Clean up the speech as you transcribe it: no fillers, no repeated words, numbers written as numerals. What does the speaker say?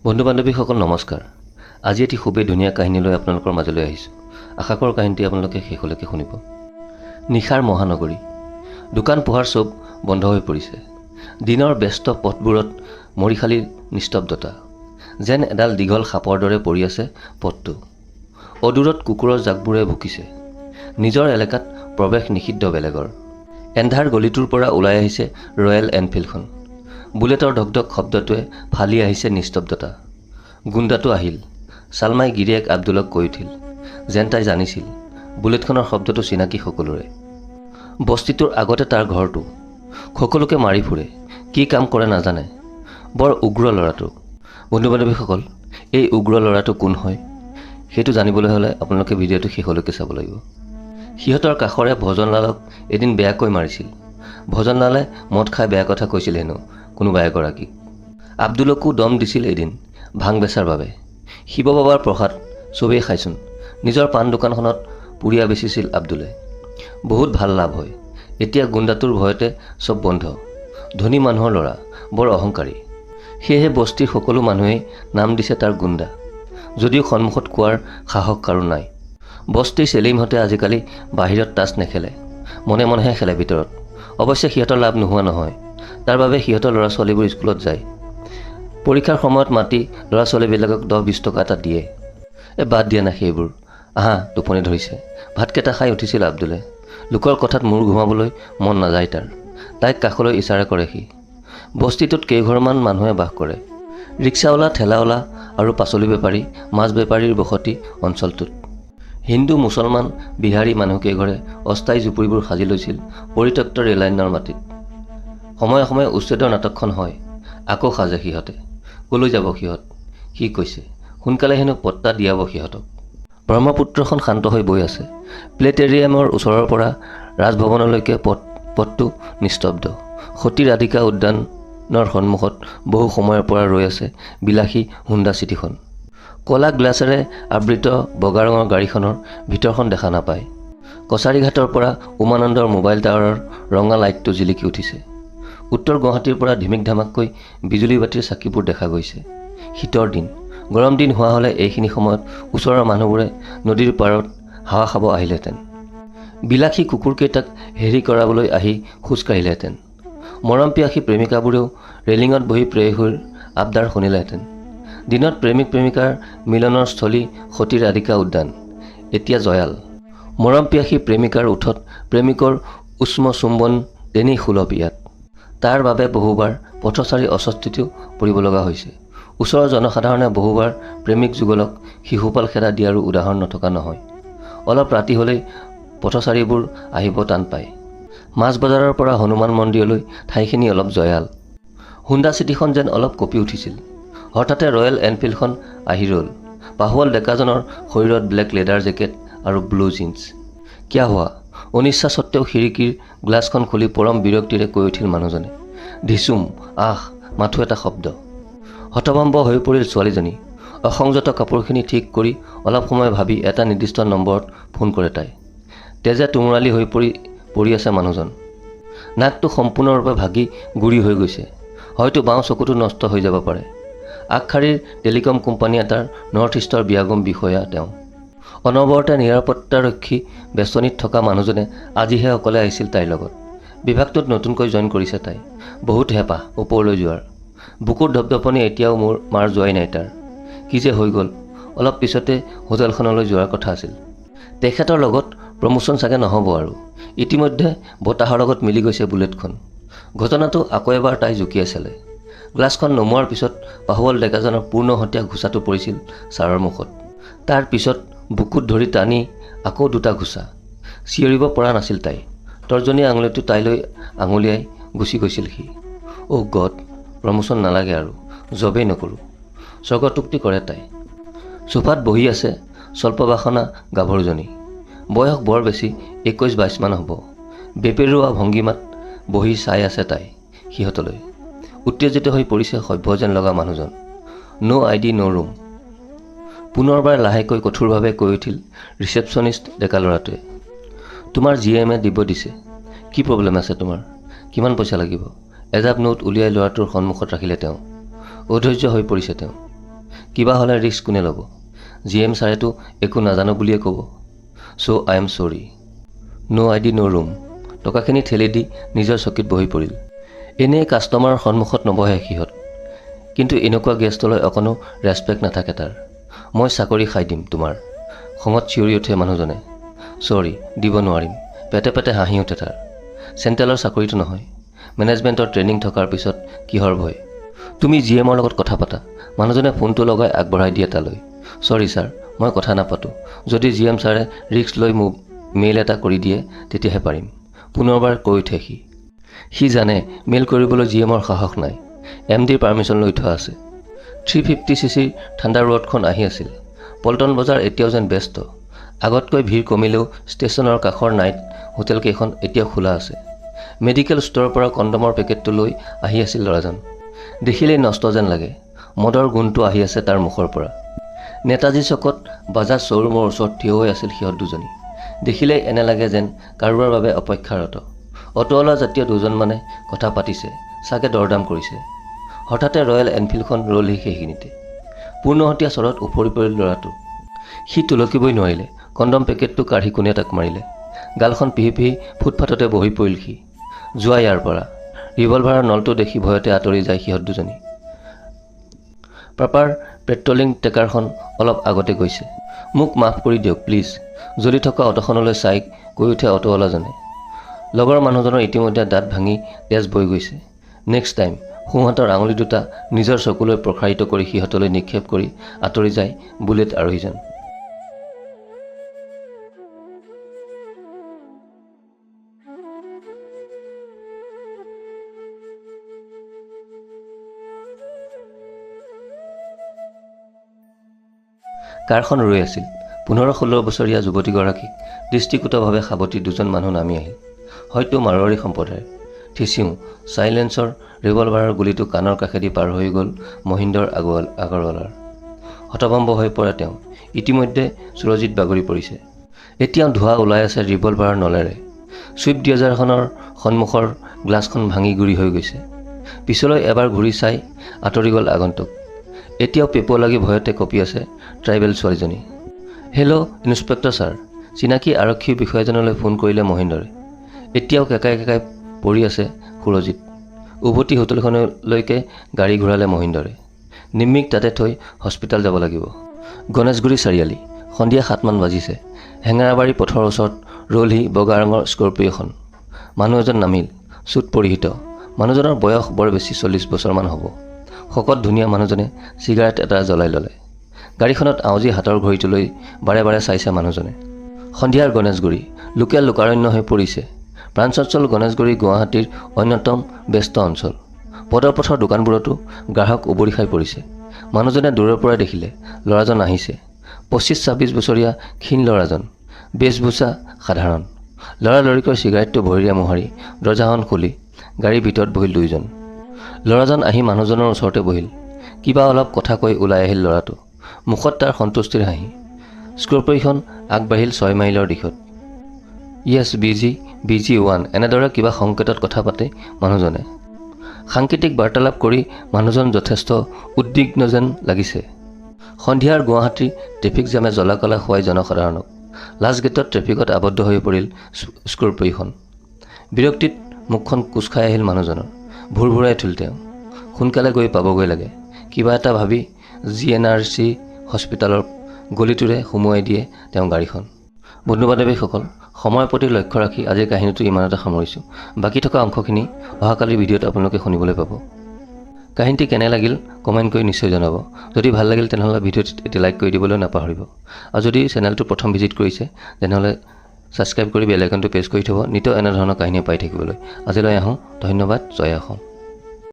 বন্ধু বান্ধৱীসকল নমস্কাৰ। আজি এটি খুবেই ধুনীয়া কাহিনী লৈ আপোনালোকৰ মাজলৈ আহিছোঁ। আশা কৰোঁ কাহিনীটি আপোনালোকে শেষলৈকে শুনিব। নিশাৰ মহানগৰী। দোকান পোহাৰ চব বন্ধ হৈ পৰিছে। দিনৰ ব্যস্ত পথবোৰত মৰিশালী নিস্তব্ধতা। যেন এডাল দীঘল সাপৰ দৰে পৰি আছে পথটো। অদূৰত কুকুৰৰ জাকবোৰে ভুকিছে। নিজৰ এলেকাত প্ৰৱেশ নিষিদ্ধ বেলেগৰ। এন্ধাৰ গলিটোৰ পৰা ওলাই আহিছে ৰয়েল এনফিল্ডখন। বুলেটৰ ঢকঢক শব্দটোৱে ফালি আহিছে নিস্তব্ধতা। গুণ্ডাটো আহিল। ছালমাই গিৰিয়েক আব্দুলক কৈ উঠিল। যেন তাই জানিছিল বুলেটখনৰ শব্দটো চিনাকি সকলোৰে। বস্তিটোৰ আগতে তাৰ ঘৰটো। সকলোকে মাৰি ফুৰে, কি কাম কৰে নাজানে। বৰ উগ্ৰ ল'ৰাটো। বন্ধু বান্ধৱীসকল, এই উগ্ৰ ল'ৰাটো কোন হয় সেইটো জানিবলৈ হ'লে আপোনালোকে ভিডিঅ'টো শেষলৈকে চাব লাগিব। সিহঁতৰ কাষৰে ভজনলালক এদিন বেয়াকৈ মাৰিছিল। ভজনলালে মদ খাই বেয়া কথা কৈছিল হেনো কোনোবা এগৰাকীক। আব্দুলকো দম দিছিল এদিন ভাং বেচাৰ বাবে। শিৱ বাবাৰ প্ৰসাদ চবেই খাইচোন। নিজৰ পাণ দোকানখনত পুৰিয়া বেচিছিল আব্দুলে। বহুত ভাল লাভ হয়। এতিয়া গুণ্ডাটোৰ ভয়তে চব বন্ধ। ধনী মানুহৰ ল'ৰা, বৰ অহংকাৰী। সেয়েহে বস্তিৰ সকলো মানুহেই নাম দিছে তাৰ গুণ্ডা, যদিও সন্মুখত কোৱাৰ সাহস কাৰো নাই। বস্তিৰ চেলিমহঁতে আজিকালি বাহিৰত টাচ নেখেলে, মনে মনেহে খেলে ভিতৰত। অৱশ্যে সিহঁতৰ লাভ নোহোৱা নহয়। তাৰ বাবে সিহঁতৰ ল'ৰা ছোৱালীবোৰ স্কুলত যায়। পৰীক্ষাৰ সময়ত মাতি ল'ৰা ছোৱালীবিলাকক 10-20 টকা এটা দিয়ে। বাদ দিয়া না সেইবোৰ। আহা, টোপনি ধৰিছে। ভাতকেইটা খাই উঠিছিল আব্দুলে। লোকৰ কথাত মূৰ ঘুমাবলৈ মন নাযায় তাৰ। তাইক কাষলৈ ইচাৰা কৰে সি। বস্তিটোত কেইঘৰমান মানুহে বাস কৰে। ৰিক্সাৱালা, ঠেলাৱালা আৰু পাচলি বেপাৰী, মাছ বেপাৰীৰ বসতি অঞ্চলটোত। হিন্দু, মুছলমান, বিহাৰী মানুহকেইঘৰে অস্থায়ী জুপুৰিবোৰ সাজি লৈছিল পৰিত্যক্ত ৰেললাইনৰ মাটিত। সময়ে সময়ে উচ্ছেদৰ নাটকখন হয়। আকৌ সাজে সিহঁতে। কলৈ যাব সিহঁত? সি কৈছে সোনকালে হেনো পত্তা দিয়াব সিহঁতক। ব্ৰহ্মপুত্ৰখন শান্ত হৈ বৈ আছে। প্লেটেৰিয়ামৰ ওচৰৰ পৰা ৰাজভৱনলৈকে পথটো নিস্তব্ধ। সতী ৰাধিকা উদ্যানৰ সন্মুখত বহু সময়ৰ পৰা ৰৈ আছে বিলাসী হুণ্ডা চিটিখন। কলা গ্লাছেৰে আবৃত বগা ৰঙৰ গাড়ীখনৰ ভিতৰখন দেখা নাপায়। কছাৰীঘাটৰ পৰা উমানন্দৰ মোবাইল টাৱাৰৰ ৰঙা লাইটটো জিলিকি উঠিছে। উত্তৰ গুৱাহাটীৰ পৰা ধিমিক ধামাককৈ বিজুলী বাতিৰ চাকিবোৰ দেখা গৈছে। শীতৰ দিন, গৰম দিন হোৱা হ'লে এইখিনি সময়ত ওচৰৰ মানুহবোৰে নদীৰ পাৰত হাৱা খাব আহিলেহেঁতেন। বিলাসী কুকুৰকেইটাক হেৰি কৰাবলৈ আহি খোজকাঢ়িলেহেঁতেন। মৰম পিয়াসী প্ৰেমিকাবোৰেও ৰেলিঙত বহি প্ৰেয়সীৰ আবদাৰ শুনিলেহেঁতেন। দিনত প্ৰেমিক প্ৰেমিকাৰ মিলনৰ স্থলী সতী ৰাধিকা উদ্যান, এতিয়া জয়াল। মৰম পিয়াসী প্ৰেমিকাৰ ওঠত প্ৰেমিকৰ উষ্ম চুম্বন তেনেই সুলভ ইয়াত। তাৰ বাবে বহুবাৰ পথচাৰী অস্বস্তিতো পৰিব লগা হৈছে। ওচৰৰ জনসাধাৰণে বহুবাৰ প্ৰেমিক যুগলক শিশুপাল খেদা দিয়াৰো উদাহৰণ নথকা নহয়। অলপ ৰাতি হ'লেই পথচাৰীবোৰ আহিব টান পায়। মাছ বজাৰৰ পৰা হনুমান মন্দিৰলৈ ঠাইখিনি অলপ জয়াল। হুণ্ডা চিটিখন যেন অলপ কঁপি উঠিছিল। হঠাতে ৰয়েল এনফিল্ডখন আহি ৰ'ল। পাহোৱাল ডেকাজনৰ শৰীৰত ব্লেক লেডাৰ জেকেট আৰু ব্লু জিন্স। কিয়া হোৱা? অনিচ্ছা সত্ত্বেও খিৰিকীৰ গ্লাছখন খুলি পৰম বিৰক্তিৰে কৈ উঠিল মানুহজনে। ধিচুম, আহ, মাথো এটা শব্দ। হতভম্ব হৈ পৰিল ছোৱালীজনী। অসংযত কাপোৰখিনি ঠিক কৰি অলপ সময় ভাবি এটা নিৰ্দিষ্ট নম্বৰত ফোন কৰে তাই। তেজে তুমৰালি হৈ পৰি আছে মানুহজন। নাকটো সম্পূৰ্ণৰূপে ভাগি গুৰি হৈ গৈছে। হয়তো বাওঁ চকুটো নষ্ট হৈ যাব পাৰে। আগশাৰীৰ টেলিকম কোম্পানী এটাৰ নৰ্থ ইষ্টৰ বিয়াগম বিষয়া তেওঁ। অনবৰতে নিৰাপত্তাৰক্ষী বেষ্টনীত থকা মানুহজনে আজিহে অকলে আহিছিল তাইৰ লগত। বিভাগটোত নতুনকৈ জইন কৰিছে তাই। বহুত হেঁপাহ ওপৰলৈ যোৱাৰ। বুকুৰ ধপধপনি এতিয়াও মাৰ যোৱাই নাই তাৰ। কি যে হৈ গ'ল। অলপ পিছতে হোটেলখনলৈ যোৱাৰ কথা আছিল। তেখেতৰ লগত প্ৰমোশ্যন চাগে নহ'ব আৰু। ইতিমধ্যে বতাহৰ লগত মিলি গৈছে বুলেটখন। ঘটনাটো আকৌ এবাৰ তাই জুকিয়াই চালে। গ্লাছখন নমোৱাৰ পিছত পাহোৱাল ডেকাজনৰ পূৰ্ণহতীয়া ঘোচাটো পৰিছিল ছাৰৰ মুখত। তাৰ পিছত বুকুত ধৰি টানি আকৌ দুটা ঘোচা। চিঞৰিব পৰা নাছিল তাই। তৰ্জনী আঙুলিটো তাইলৈ আঙুলিয়াই গুচি গৈছিল সি। অ' গড, প্ৰমোশ্যন নালাগে আৰু, জবেই নকৰোঁ। স্বৰ্গতুক্তি কৰে তাই। সোফাত বহি আছে স্বল্পবাসনা গাভৰুজনী। বয়স বৰ বেছি 21-22 মান হ'ব। বেপেৰুৱা ভংগীমাত বহি চাই আছে তাই সিহঁতলৈ। উত্তেজিত হৈ পৰিছে সভ্য যেন লগা মানুহজন। ন' আইডি ন' ৰুম। পুনৰবাৰ লাহেকৈ কঠোৰভাৱে কৈ উঠিল ৰিচেপশ্যনিষ্ট ডেকা ল'ৰাটোৱে। তোমাৰ GMে দিব দিছে। কি প্ৰব্লেম আছে তোমাৰ? কিমান পইচা লাগিব? এজাপ নোট উলিয়াই ল'ৰাটোৰ সন্মুখত ৰাখিলে তেওঁ। অধৈৰ্য হৈ পৰিছে তেওঁ। কিবা হ'লে ৰিস্ক কোনে ল'ব? GM ছাৰেতো একো নাজানো বুলিয়ে ক'ব। চ' আই এম চৰি। ন' আই ডি ন' ৰুম। টকাখিনি ঠেলি দি নিজৰ চকীত বহি পৰিল। এনেই কাষ্টমাৰৰ সন্মুখত নবহে সিহঁত, কিন্তু এনেকুৱা গেষ্টলৈ অকণো ৰেচপেক্ট নাথাকে তাৰ। মই চাকৰি খাই দিম তোমাৰ। খঙত চিঞৰি উঠে মানুহজনে। চৰি, দিব নোৱাৰিম। পেটে পেটে হাঁহি উঠে তাৰ। চেণ্ট্ৰেলৰ চাকৰিটো নহয়, মেনেজমেণ্টৰ ট্ৰেইনিং থকাৰ পিছত কিহৰ ভয়? তুমি GMৰ লগত কথা পাতা। মানুহজনে ফোনটো লগাই আগবঢ়াই দিয়ে তালৈ। চৰি ছাৰ, মই কথা নাপাতোঁ। যদি GM ছাৰে ৰিস্ক লৈ মোক মেইল এটা কৰি দিয়ে তেতিয়াহে পাৰিম। পুনৰবাৰ কৈ উঠে সি। সি জানে মেইল কৰিবলৈ GMৰ সাহস নাই। MDৰ পাৰ্মিশ্যন লৈ থোৱা আছে। 350cc থাণ্ডাৰ ৰোডখন আহি আছিল। পল্টন বজাৰ এতিয়াও যেন ব্যস্ত। আগতকৈ ভিৰ কমিলেও ষ্টেচনৰ কাষৰ নাইট হোটেলকেইখন এতিয়াও খোলা আছে। মেডিকেল ষ্ট'ৰৰ পৰা কণ্ডমৰ পেকেটটো লৈ আহি আছিল ল'ৰাজন। দেখিলেই নষ্ট যেন লাগে। মদৰ গোন্ধটো আহি আছে তাৰ মুখৰ পৰা। নেতাজী চকত বাজাজ শ্ব'ৰুমৰ ওচৰত থিয় হৈ আছিল সিহঁত দুজনী। দেখিলেই এনে লাগে যেন কাৰোবাৰ বাবে অপেক্ষাৰত। অটোৱালা জাতীয় দুজনমানে কথা পাতিছে, চাগে দৰদাম কৰিছে। হঠাতে ৰয়েল এনফিল্ডখন ৰ'লহি সেইখিনিতে। পূৰ্ণহতীয়া স্বৰত উফৰি পৰিল ল'ৰাটো। সি তুলকিবই নোৱাৰিলে। কণ্ডম পেকেটটো কাঢ়ি কোনে তাক মাৰিলে। গালখন পিহি পিহি ফুটফাটতে বহি পৰিল সি। যোৱা ইয়াৰ পৰা। ৰিভলভাৰৰ নলটো দেখি ভয়তে আঁতৰি যায় সিহঁত দুজনী। পাপাৰ পেট্ৰলিং ট্ৰেকাৰখন অলপ আগতে গৈছে। মোক মাফ কৰি দিয়ক প্লিজ। জ্বলি থকা অটোখনলৈ চাই কৈ উঠে অটোৱালাজনে। লগৰ মানুহজনৰ ইতিমধ্যে দাঁত ভাঙি তেজ বৈ গৈছে। Next time. সোঁহাতৰ আঙুলি দুটা নিজৰ চকুলৈ প্ৰসাৰিত কৰি সিহঁতলৈ নিক্ষেপ কৰি আঁতৰি যায় বুলেট আৰোহীজন। কাৰখন ৰৈ আছিল। 15-16 বছৰীয়া যুৱতীগৰাকীক দৃষ্টিকোটভাৱে সাৱটি দুজন মানুহ নামি আহিল। হয়তো মাৰোৱাৰী সম্প্ৰদায়ৰ। থিচিউ চাইলেন্সৰ ৰিভলভাৰৰ গুলীটো কাণৰ কাষেদি পাৰ হৈ গ'ল মহিন্দৰ আগৰৱালাৰ। হতভম্ব হৈ পৰে তেওঁ। ইতিমধ্যে সুৰজিত বাগৰি পৰিছে। এতিয়াও ধোঁৱা ওলাই আছে ৰিভলভাৰৰ নলেৰে। ছুইফ্ট ডিজায়াৰখনৰ সন্মুখৰ গ্লাছখন ভাঙি গুৰি হৈ গৈছে। পিছলৈ এবাৰ ঘূৰি চাই আঁতৰি গ'ল আগন্তুক। এতিয়াও পেপো লাগি ভয়তে কঁপি আছে ট্ৰাইবেল ছোৱালীজনী। Hello' inspector sir. চিনাকি আৰক্ষী বিষয়াজনলৈ ফোন কৰিলে মহিন্দৰে। এতিয়াও কেকাই কেকাই পৰি আছে সুৰজিত। উভতি হোটেলখনলৈকে গাড়ী ঘূৰালে মহিন্দৰে। নিম্মিক তাতে থৈ হস্পিটেল যাব লাগিব। গণেশগুৰি চাৰিআলি। সন্ধিয়া 7 মান বাজিছে। হেঙেৰাবাৰী পথৰ ওচৰত ৰ'লহি বগা ৰঙৰ স্কৰ্পিঅ'খন। মানুহ এজন নামিল। চুট পৰিহিত। মানুহজনৰ বয়স বৰ বেছি 40 বছৰমান হ'ব। শকত ধুনীয়া মানুহজনে চিগাৰেট এটা জ্বলাই ল'লে। গাড়ীখনত আউজি হাতৰ ঘড়ীটোলৈ বাৰে বাৰে চাইছে মানুহজনে। সন্ধিয়াৰ গণেশগুৰি লোকেল লোকাৰণ্য হৈ পৰিছে। প্ৰাঞ্চঞ্চল গণেশগুৰি গুৱাহাটীৰ অন্যতম ব্যস্ত অঞ্চল। পদপথৰ দোকানবোৰতো গ্ৰাহক উবৰি খাই পৰিছে। মানুহজনে দূৰৰ পৰাই দেখিলে ল'ৰাজন আহিছে। 25-26 বছৰীয়া ক্ষীণ ল'ৰাজন। বেশভূষা সাধাৰণ। লৰালৰিকৈ চিগাৰেটটো ভৰিৰে মোহাৰি দৰ্জাখন খুলি গাড়ীৰ ভিতৰত বহিল দুয়োজন। ল'ৰাজন আহি মানুহজনৰ ওচৰতে বহিল। কিবা অলপ কথা কৈ ওলাই আহিল ল'ৰাটো। মুখত তাৰ সন্তুষ্টিৰ হাঁহি। স্কৰ্পিঅ'খন আগবাঢ়িল 6 মাইলৰ দিশত। য়েছ বিজি 1 এনেদৰে কিবা সংকেতত কথা পাতে মানুহজনে। সাংকেতিক বাৰ্তালাপ কৰি মানুহজন যথেষ্ট উদ্বিগ্ন যেন লাগিছে। সন্ধিয়াৰ গুৱাহাটীৰ ট্ৰেফিক জামে জ্বলা-কলা খুৱাই জনসাধাৰণক। লাষ্ট গেটত ট্ৰেফিকত আবদ্ধ হৈ পৰিল স্কৰ্পিঅ'খন। বিৰক্তিত মুখখন কোচ খাই আহিল মানুহজনৰ। ভুৰভুৰাই উঠিল তেওঁ। সোনকালে গৈ পাবগৈ লাগে। কিবা এটা ভাবি GNRC হস্পিটেলৰ গলিটোৰে সুমুৱাই দিয়ে তেওঁ গাড়ীখন। বন্ধু-বান্ধৱীসকল, সময়ৰ প্ৰতি লক্ষ্য ৰাখি আজিৰ কাহিনীটো ইমানতে সামৰিছোঁ। বাকী থকা অংশখিনি অহাকালিৰ ভিডিঅ'ত আপোনালোকে শুনিবলৈ পাব। কাহিনীটি কেনে লাগিল কমেণ্ট কৰি নিশ্চয় জনাব। যদি ভাল লাগিল তেনেহ'লে ভিডিঅ'টো এটি লাইক কৰি দিবলৈ নাপাহৰিব। আৰু যদি চেনেলটো প্ৰথম ভিজিট কৰিছে তেনেহ'লে ছাবস্ক্ৰাইব কৰি বেল আইকনটো প্ৰেছ কৰি থ'ব নিতৌ এনেধৰণৰ কাহিনী পাই থাকিবলৈ। আজিলৈ আহোঁ। ধন্যবাদ। জয় অসম।